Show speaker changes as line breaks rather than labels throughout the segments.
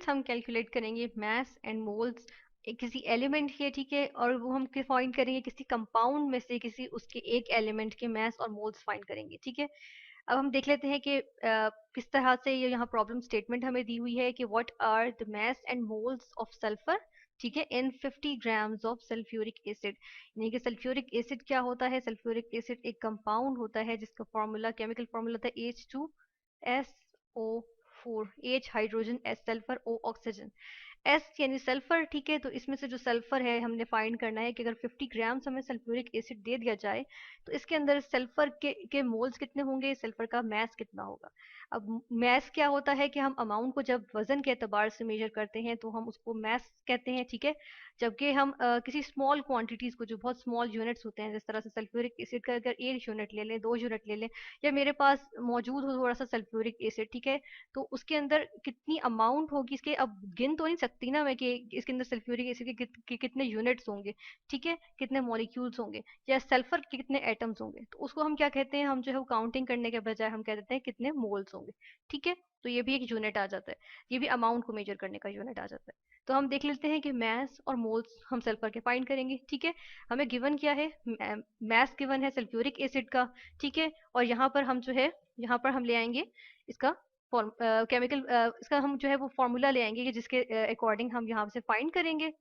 हम कैलकुलेट करेंगे मास and moles किसी एलिमेंट के, ठीक है, और वो हम फाइंड करेंगे किसी कंपाउंड में से किसी उसके एक एलिमेंट के मास और मोल्स फाइंड करेंगे, ठीक है। अब हम देख लेते हैं कि किस तरह से ये यहाँ प्रॉब्लम स्टेटमेंट हमें दी हुई है कि what are the mass and moles of sulphur, ठीक है, in 50 grams of sulphuric acid. यानी कि सल्फ्यूरिक एसिड क्या होता है? सल्फ्यूरिक एसिड एक कंपाउंड होता है जिसका फॉर्मूला, केमिकल फॉर्मूला होता है H2SO4, H hydrogen, S sulphur, O oxygen, S यानी सल्फर, ठीक है। तो इसमें से जो सल्फर है हमने फाइंड करना है कि अगर 50 ग्राम्स हमें सल्फ्यूरिक एसिड दे दिया जाए तो इसके अंदर सल्फर के मोल्स कितने होंगे, सल्फर का मैस कितना होगा। अब मैस क्या होता है कि हम अमाउंट को जब वजन के एतबार से मेजर करते हैं तो हम उसको मैस कहते हैं, ठीक है। जबकि हम किसी स्मॉल क्वांटिटीज को, जो बहुत स्मॉल यूनिट्स होते हैं, जिस तरह से सल्फ्यूरिक एसिड का अगर 1 यूनिट ले लें, 2 यूनिट ले लें, या मेरे पास मौजूद हो थोड़ा सा सल्फ्यूरिक एसिड, ठीक है, तो उसके अंदर कितनी अमाउंट होगी इसके, अब गिन तो नहीं सकती ना मैं कि इसके अंदर सल्फ्यूरिक एसिड के कितने यूनिट्स होंगे, ठीक है, कितने मॉलिक्यूल्स होंगे, या सल्फर के कितने एटम्स होंगे। तो उसको हम क्या कहते हैं, हम जो है वो काउंटिंग करने के बजाय हम कह देते हैं कितने मोल्स होंगे, ठीक है। तो ये भी एक यूनिट आ जाता है, ये भी अमाउंट को मेजर करने का यूनिट आ जाता है। तो हम देख लेते हैं कि मैस और मोल्स हम सल्फर के फाइंड करेंगे, ठीक है। हमें गिवन क्या है, मैस गिवन है सल्फ्यूरिक एसिड का, ठीक है, और यहाँ पर हम जो है, यहाँ पर हम ले आएंगे इसका केमिकल, इसका हम जो है वो फॉर्मूला ले आएंगे कि जिसके अकॉर्डिंग हम यहाँ से फाइंड करेंगे।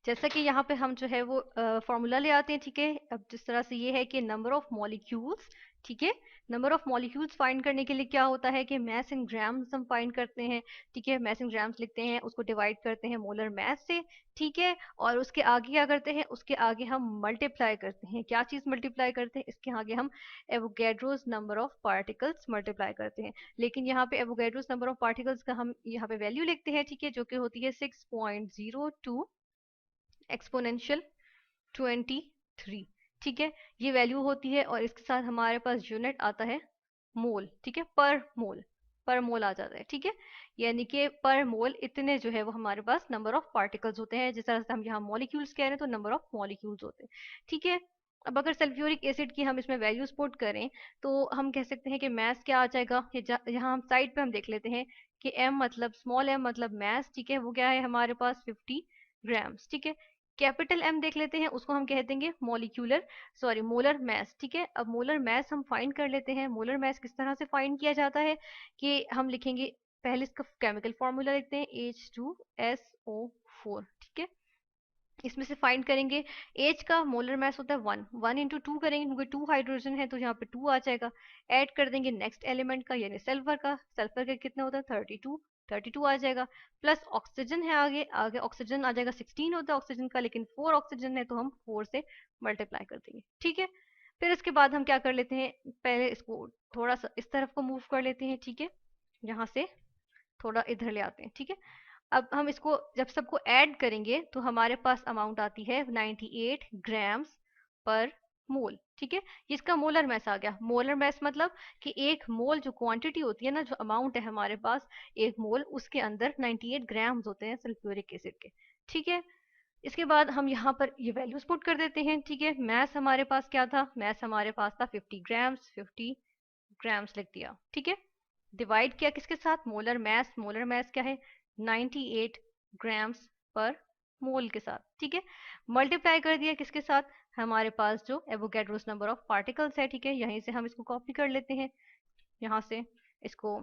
जैसा कि यहाँ पे हम जो है वो फॉर्मूला ले आते हैं, ठीक है। अब जिस तरह से ये है कि नंबर ऑफ मॉलिक्यूल्स, ठीक है, नंबर ऑफ मॉलिक्यूल्स फाइंड करने के लिए क्या होता है कि मैस इन ग्राम्स हम फाइंड करते हैं, ठीक है। मैस इन ग्राम्स लिखते हैं, उसको डिवाइड करते हैं मोलर मैस से, ठीक है, और उसके आगे क्या करते हैं, उसके आगे हम मल्टीप्लाई करते हैं, क्या चीज मल्टीप्लाई करते हैं, इसके आगे हम Avogadro's number of particles multiply करते हैं। लेकिन यहाँ पे एवोगैड्रोस नंबर ऑफ पार्टिकल्स का हम यहाँ पे वैल्यू लिखते हैं, ठीक है, जो कि होती है 6.02 एक्सपोनेंशियल 23, ठीक है, ये वैल्यू होती है। और इसके साथ हमारे पास यूनिट आता है मोल, ठीक है, पर मोल आ जाता है, ठीक है। यानी कि पर मोल इतने जो है वो हमारे पास नंबर ऑफ पार्टिकल्स होते हैं, जिस तरह से हम यहाँ मॉलिक्यूल्स कह रहे हैं तो नंबर ऑफ मॉलिक्यूल्स होते हैं, ठीक है। अब अगर सल्फ्यूरिक एसिड की हम इसमें वैल्यूज पुट करें तो हम कह सकते हैं कि मैस क्या आ जाएगा, यहाँ हम साइड पे हम देख लेते हैं कि एम मतलब स्मॉल एम मतलब मैस, ठीक है, वो क्या है हमारे पास 50 ग्राम्स, ठीक है। कैपिटल एम देख लेते हैं, उसको हम कह देंगे मोलर मैस, ठीक है। अब मोलर मैस हम फाइंड कर लेते हैं। मोलर मैस किस तरह से फाइंड किया जाता है कि हम लिखेंगे, पहले इसका केमिकल फॉर्मूला लिखते हैं H2SO4, ठीक है। इसमें से फाइंड करेंगे, H का मोलर मास होता है 1 इंटू 2 करेंगे क्योंकि 2 हाइड्रोजन है तो यहाँ पे 2 आ जाएगा। ऐड कर देंगे नेक्स्ट एलिमेंट का यानी सल्फर का, सल्फर का कितना होता है 32 आ जाएगा। प्लस ऑक्सीजन है, आगे आगे ऑक्सीजन आ जाएगा, 16 होता है ऑक्सीजन का, लेकिन 4 ऑक्सीजन है तो हम 4 से मल्टीप्लाई कर देंगे, ठीक है। फिर इसके बाद हम क्या कर लेते हैं, पहले इसको थोड़ा सा इस तरफ को मूव कर लेते हैं, ठीक है, यहाँ से थोड़ा इधर ले आते हैं, ठीक है। अब हम इसको जब सबको ऐड करेंगे तो हमारे पास अमाउंट आती है 98 ग्राम्स पर मोल, ठीक है। इसका मोलर मैस आ गया। मोलर मैस मतलब कि एक मोल जो क्वांटिटी होती है ना, जो अमाउंट है हमारे पास एक मोल, उसके अंदर 98 ग्राम्स होते हैं सल्फ्यूरिक एसिड के, ठीक है। इसके बाद हम यहाँ पर ये वैल्यूज पुट कर देते हैं, ठीक है। मैस हमारे पास क्या था, मैस हमारे पास था 50 ग्राम्स लिख दिया, ठीक है। डिवाइड किया किसके साथ, मोलर मैस क्या है 98 ग्राम्स पर मोल के साथ, ठीक है। मल्टीप्लाई कर दिया किसके साथ, हमारे पास जो एवोगैड्रोस नंबर ऑफ पार्टिकल्स है, ठीक है। यहीं से हम इसको कॉपी कर लेते हैं, यहाँ से इसको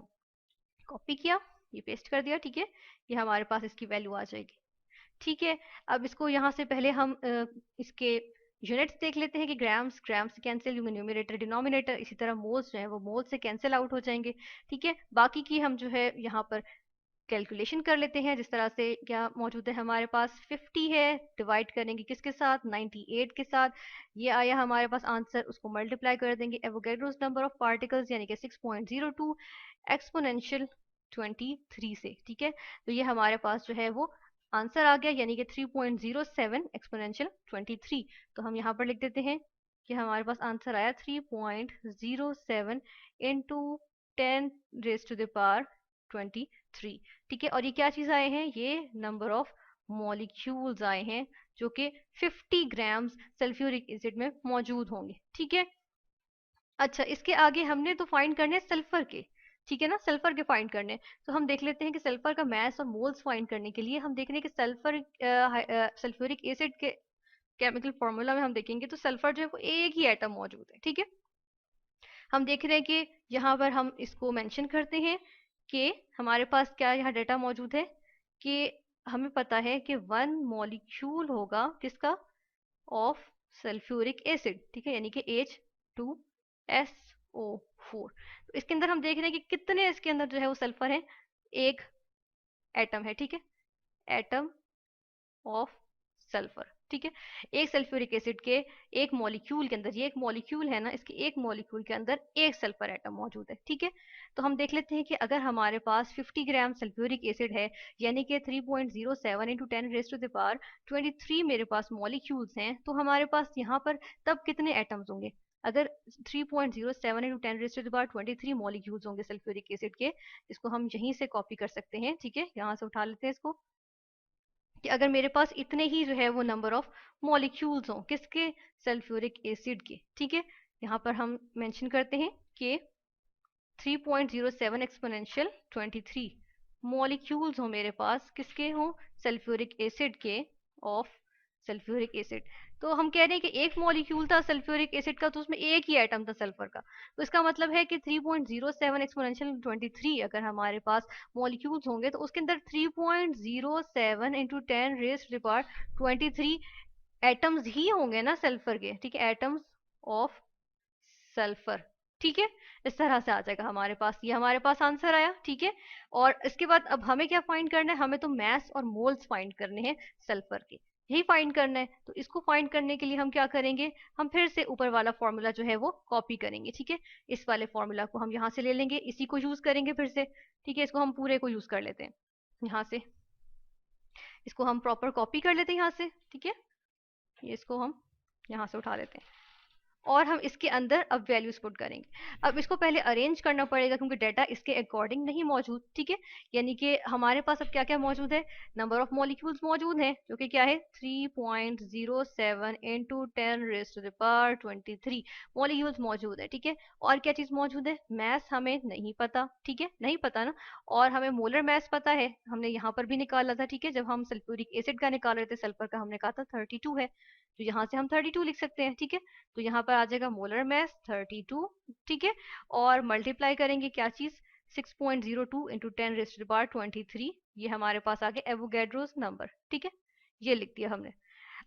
कॉपी किया, ये पेस्ट कर दिया, ठीक है। ये हमारे पास इसकी वैल्यू आ जाएगी, ठीक है। अब इसको यहाँ से पहले हम इसके यूनिट्स देख लेते हैं कि ग्राम्स ग्राम्स से कैंसिल होंगे, न्यूमरेटर डिनोमिनेटर, इसी तरह मोल्स जो है वो मोल से कैंसिल आउट हो जाएंगे, ठीक है। बाकी की हम जो है यहाँ पर कैलकुलेशन कर लेते हैं। जिस तरह से क्या मौजूद है हमारे पास 50 है, डिवाइड करेंगे किसके साथ 98 के साथ, ये आया हमारे पास आंसर, उसको मल्टीप्लाई कर देंगे एवोगैड्रोस नंबर ऑफ पार्टिकल्स यानी कि 6.02 एक्सपोनेंशियल 23 से, ठीक है। तो ये हमारे पास जो है वो आंसर आ गया यानी कि 3.07 एक्सपोनेंशियल 23। तो हम यहाँ पर लिख देते हैं कि हमारे पास आंसर आया 3.07 into 10 raise to the power 23, ठीक है। और ये क्या चीज आए हैं, ये नंबर ऑफ मॉलिक्यूल्स आए हैं जो कि 50 ग्राम्स सल्फ्यूरिक एसिड में मौजूद होंगे, ठीक है। अच्छा, इसके आगे हमने तो फाइंड करने सल्फर के, ठीक है ना, सल्फर के फाइंड करने। तो हम देख लेते हैं कि सल्फर का मास और मोल्स फाइंड करने के लिए हम देख रहे हैं कि सल्फ्यूरिक एसिड के केमिकल फॉर्मूला में हम देखेंगे तो सल्फर जो है वो एक ही एटम मौजूद है। ठीक है, हम देख रहे हैं कि यहाँ पर हम इसको मेंशन करते हैं कि हमारे पास क्या यहाँ डेटा मौजूद है कि हमें पता है कि 1 मॉलिक्यूल होगा किसका, ऑफ सल्फ्यूरिक एसिड। ठीक है, यानी कि H2SO4। तो इसके अंदर हम देख रहे हैं कि कितने इसके अंदर जो है वो सल्फर है, एक एटम है। ठीक है, एटम ऑफ सल्फर। ठीक है, एक सल्फ्यूरिक एसिड के एक मॉलिक्यूल के अंदर, ये एक मॉलिक्यूल है ना, इसके एक मॉलिक्यूल के अंदर एक सल्फर एटम मौजूद है। ठीक है, तो हम देख लेते हैं कि अगर हमारे पास 50 ग्राम सल्फ्यूरिक एसिड है, यानी कि 3.07 इंटू 10⁻⁻23 मेरे पास मॉलिक्यूल्स हैं, तो हमारे पास यहाँ पर तब कितने एटम्स होंगे? अगर 3.07 इंटू 10⁻23 मॉलिक्यूल्स होंगे सल्फ्यूरिक एसिड के, इसको हम यहीं से कॉपी कर सकते हैं। ठीक है, यहाँ से उठा लेते हैं इसको, कि अगर मेरे पास इतने ही जो है वो नंबर ऑफ मॉलिक्यूल्स हों किसके, सल्फ्यूरिक एसिड के। ठीक है, यहाँ पर हम मेंशन करते हैं कि 3.07 एक्सपोनेंशियल 23 मॉलिक्यूल्स हो मेरे पास, किसके हों, सल्फ्यूरिक एसिड के, ऑफ सल्फ्यूरिक एसिड। तो हम कह रहे हैं कि एक मॉलिक्यूल था सल्फ्यूरिक एसिड का, तो उसमें एक ही एटम था सल्फर का। तो इसका मतलब है कि 3.07 एक्सपोनेंशियल 23 अगर हमारे पास मॉलिक्यूल्स होंगे तो उसके अंदर 3.07 इंटू 10⁻23 एटम्स ही होंगे ना सल्फर के। ठीक है, एटम्स ऑफ सल्फर। ठीक है, इस तरह से आ जाएगा हमारे पास, ये हमारे पास आंसर आया। ठीक है, और इसके बाद अब हमें क्या फाइंड करना है, हमें तो मास और मोल्स फाइंड करने हैं सल्फर के, यही फाइंड करना है। तो इसको फाइंड करने के लिए हम क्या करेंगे, हम फिर से ऊपर वाला फॉर्मूला जो है वो कॉपी करेंगे। ठीक है, इस वाले फॉर्मूला को हम यहाँ से ले लेंगे, इसी को यूज करेंगे फिर से। ठीक है, इसको हम पूरे को यूज कर लेते हैं यहाँ से, इसको हम प्रॉपर कॉपी कर लेते हैं यहाँ से। ठीक है, ये इसको हम यहाँ से उठा लेते हैं और हम इसके अंदर अब वैल्यूज पुट करेंगे। अब इसको पहले अरेंज करना पड़ेगा क्योंकि डाटा इसके अकॉर्डिंग नहीं मौजूद। ठीक है, यानी कि हमारे पास अब क्या क्या मौजूद है, नंबर ऑफ मॉलिक्यूल्स मौजूद हैं जो कि क्या है 3.07 इंटू 10⁻23 मॉलिक्यूल्स मौजूद है। ठीक है, और क्या चीज मौजूद है, मैथ हमें नहीं पता। ठीक है, नहीं पता ना, और हमें मोलर मैथ पता है, हमने यहाँ पर भी निकाला था। ठीक है, जब हम सल्फ्यूरिक एसिड का निकाल रहे थे, सल्फर का हमने कहा था 32 है, तो यहाँ से हम 32 लिख सकते हैं। ठीक है, तो यहाँ पर आ जाएगा मोलर मास 32। ठीक है, और मल्टीप्लाई करेंगे क्या चीज, 6.02 इंटू 10⁻23, ये हमारे पास आ गया एवोगैड्रोस नंबर। ठीक है, ये लिख दिया हमने।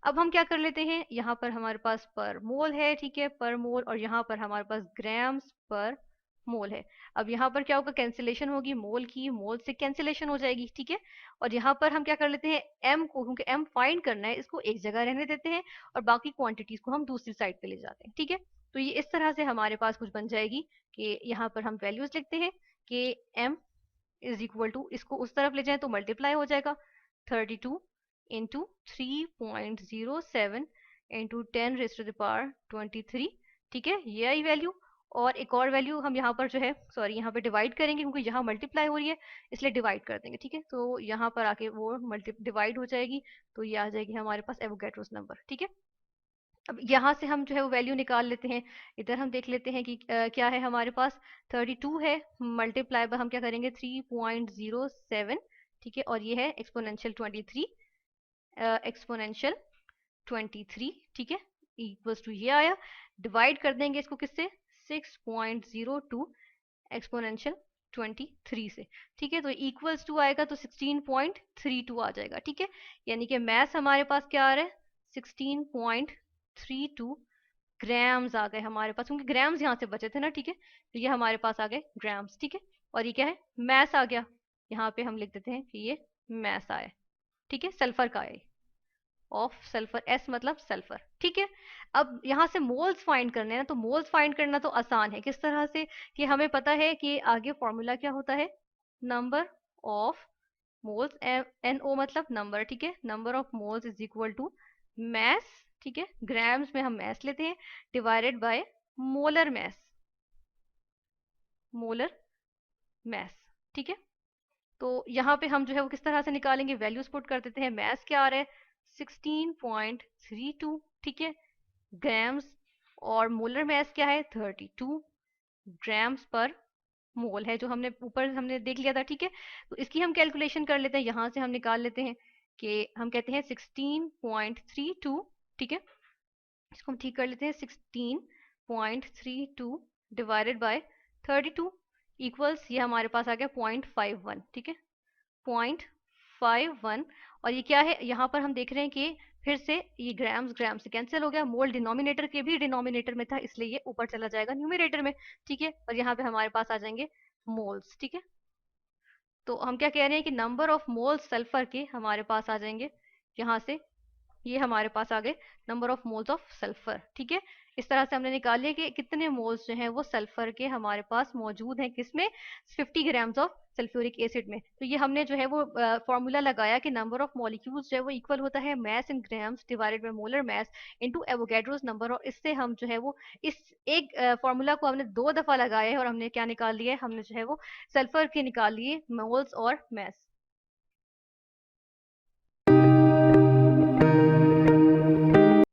अब हम क्या कर लेते हैं, यहाँ पर हमारे पास पर मोल है। ठीक है, पर मोल, और यहाँ पर हमारे पास ग्राम्स पर मोल है। अब यहाँ पर क्या होगा, कैंसिलेशन होगी, मोल की मोल से कैंसिलेशन हो जाएगी। ठीक है, और यहाँ पर हम क्या कर लेते हैं, एम को, क्योंकि एम फाइंड करना है, इसको एक जगह रहने देते हैं और बाकी क्वांटिटीज को हम दूसरी साइड पे ले जाते हैं। ठीक है, तो ये इस तरह से हमारे पास कुछ बन जाएगी कि यहाँ पर हम वैल्यूज लिखते हैं कि एम इज इक्वल टू, इसको उस तरफ ले जाएं तो मल्टीप्लाई हो जाएगा 32 इंटू 3.07 इंटू 10⁻23। ठीक है, ये आई वैल्यू। और एक और वैल्यू हम यहाँ पर जो है, सॉरी, यहाँ पे डिवाइड करेंगे क्योंकि यहाँ मल्टीप्लाई हो रही है, इसलिए डिवाइड कर देंगे। ठीक है, तो यहाँ पर आके वो मल्टी डिवाइड हो जाएगी, तो ये आ जाएगी हमारे पास एवोगैड्रोस नंबर। ठीक है, अब यहाँ से हम जो है वो वैल्यू निकाल लेते हैं। इधर हम देख लेते हैं कि क्या है हमारे पास, 32 है, मल्टीप्लाई बाय हम क्या करेंगे 3.07। ठीक है, और ये है एक्सपोनेंशियल 23, एक्सपोनेंशियल 23। ठीक है, इक्वल्स टू ये आया, डिवाइड कर देंगे इसको किससे, 6.02 एक्सपोनेंशियल 23 से। ठीक है, तो इक्वल्स टू आएगा तो 16.32 आ जाएगा। ठीक है, यानी कि मैथ हमारे पास क्या आ रहा है, 16.32 ग्राम्स आ गए हमारे पास, क्योंकि ग्राम्स यहाँ से बचे थे ना। ठीक है, तो ये हमारे पास आ गए ग्राम्स। ठीक है, और ये क्या है, मैथ आ गया, यहाँ पे हम लिख देते हैं कि ये मैथ आया। ठीक है, सल्फर का है, ऑफ सल्फर, एस मतलब सल्फर। ठीक है, अब यहाँ से मोल्स फाइंड करने हैं ना, तो मोल्स फाइंड करना तो आसान है, किस तरह से, कि हमें पता है कि आगे फॉर्मूला क्या होता है, number of moles, n o मतलब नंबर। ठीक है, number of moles is equal to mass. ठीक है, ग्राम्स में हम मैस लेते हैं, divided by molar mass, molar mass. ठीक है, तो यहाँ पे हम जो है वो किस तरह से निकालेंगे, वैल्यूज पुट कर देते हैं, मैस क्या आ रहा है 16.32। ठीक है, ग्राम्स, और मोलर मैस क्या है 32 ग्राम्स पर मोल है, जो हमने ऊपर हमने देख लिया था, ठीक है। तो इसकी हम कैलकुलेशन कर लेते हैं, यहाँ से हम निकाल लेते हैं कि हम कहते हैं 16.32, ठीक है। इसको हम ठीक कर लेते हैं, 16.32 डिवाइडेड बाय 32 इक्वल्स, ये हमारे पास आ गया 0.51, ठीक है, 0.51। और ये क्या है, यहाँ पर हम देख रहे हैं कि फिर से ये ग्राम्स ग्राम से कैंसिल हो गया, मोल डिनोमिनेटर के भी डिनोमिनेटर में था, इसलिए ये ऊपर चला जाएगा न्यूमरेटर में, ठीक है। और यहाँ पे हमारे पास आ जाएंगे मोल्स, ठीक है। तो हम क्या कह रहे हैं कि नंबर ऑफ मोल्स सल्फर के हमारे पास आ जाएंगे यहाँ से, ये हमारे पास आ गए number of moles of sulphur, ठीक है। इस तरह से हमने निकाल लिया कि कितने मोल्स जो हैं वो सल्फर के हमारे पास मौजूद हैं, किसमें, 50 ग्राम्स ऑफ सल्फ्यूरिक एसिड में। तो ये हमने जो है वो फॉर्मूला लगाया कि नंबर ऑफ मॉलिक्यूल्स जो है वो इक्वल होता है mass in grams divided by molar mass into Avogadro's number. और इससे हम जो है वो इस एक फॉर्मूला को हमने 2 दफा लगाया है और हमने क्या निकाल लिया है, हमने जो है वो सल्फर के निकाल लिए मोल्स और मैस।